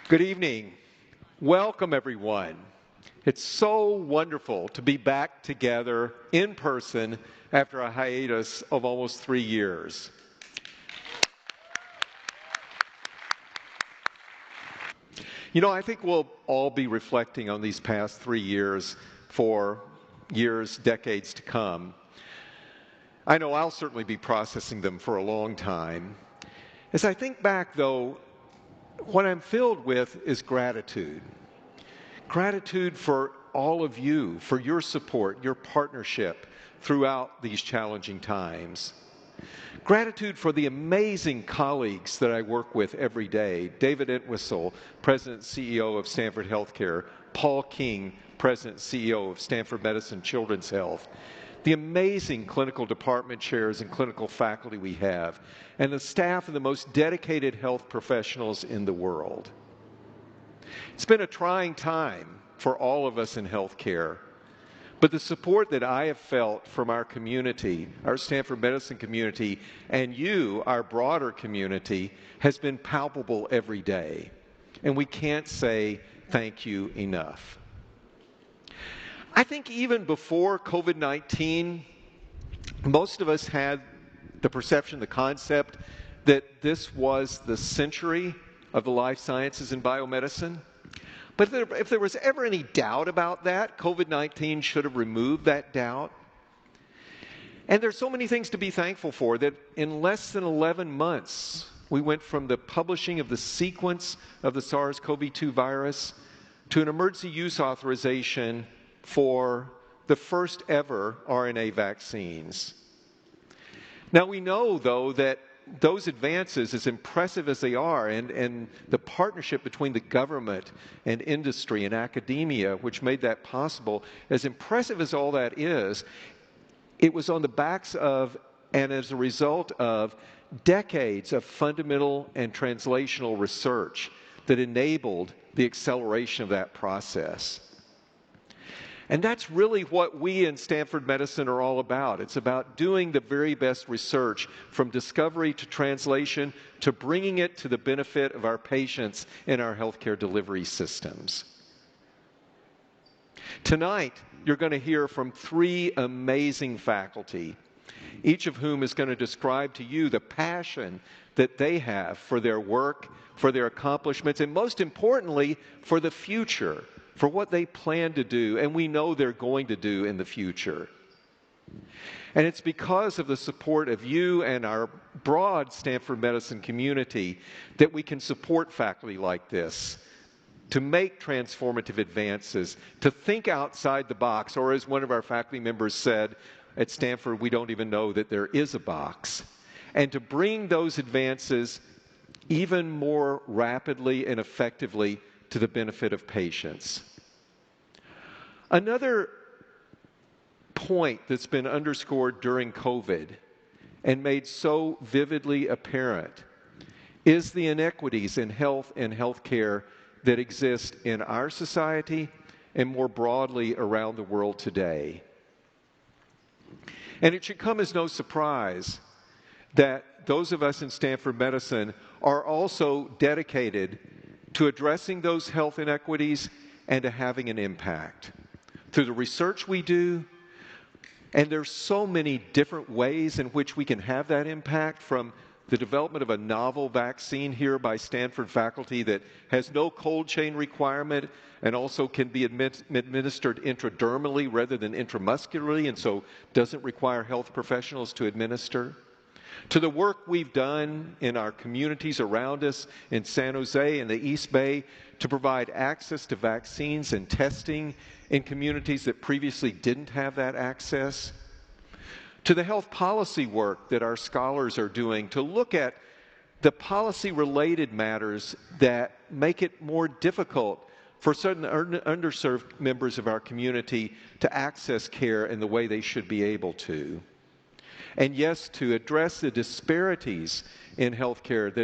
Good evening. Welcome, everyone. It's so wonderful to be back together in person after a hiatus of almost 3 years. I think we'll all be reflecting on these past 3 years for years, decades to come. I know I'll certainly be processing them for a long time. As I think back, though, what I'm filled with is gratitude. Gratitude for all of you, for your support, your partnership throughout these challenging times. Gratitude for the amazing colleagues that I work with every day. David Entwistle, President and CEO of Stanford Healthcare. Paul King, President and CEO of Stanford Medicine Children's Health. The amazing clinical department chairs and clinical faculty we have, and the staff of the most dedicated health professionals in the world. It's been a trying time for all of us in healthcare, but the support that I have felt from our community, our Stanford Medicine community, and you, our broader community, has been palpable every day. And we can't say thank you enough. I think even before COVID-19, most of us had the perception, the concept, that this was the century of the life sciences and biomedicine. But if there was ever any doubt about that, COVID-19 should have removed that doubt. And there's so many things to be thankful for that in less than 11 months, we went from the publishing of the sequence of the SARS-CoV-2 virus to an emergency use authorization for the first ever RNA vaccines. Now we know, though, that those advances, as impressive as they are, and the partnership between the government and industry and academia, which made that possible, as impressive as all that is, it was on the backs of, and as a result of, decades of fundamental and translational research that enabled the acceleration of that process. And that's really what we in Stanford Medicine are all about. It's about doing the very best research from discovery to translation to bringing it to the benefit of our patients in our healthcare delivery systems. Tonight, you're going to hear from 3 amazing faculty, each of whom is going to describe to you the passion that they have for their work, for their accomplishments, and most importantly, for the future, for what they plan to do, and we know they're going to do in the future. And it's because of the support of you and our broad Stanford Medicine community that we can support faculty like this, to make transformative advances, to think outside the box, or as one of our faculty members said, at Stanford, we don't even know that there is a box, and to bring those advances even more rapidly and effectively to the benefit of patients. Another point that's been underscored during COVID and made so vividly apparent is the inequities in health and healthcare that exist in our society and more broadly around the world today. And it should come as no surprise that those of us in Stanford Medicine are also dedicated to addressing those health inequities and to having an impact through the research we do. And there's so many different ways in which we can have that impact, from the development of a novel vaccine here by Stanford faculty that has no cold chain requirement and also can be administered intradermally rather than intramuscularly, and so doesn't require health professionals to administer, to the work we've done in our communities around us in San Jose and the East Bay to provide access to vaccines and testing in communities that previously didn't have that access, to the health policy work that our scholars are doing to look at the policy-related matters that make it more difficult for certain underserved members of our community to access care in the way they should be able to. And yes, to address the disparities in healthcare that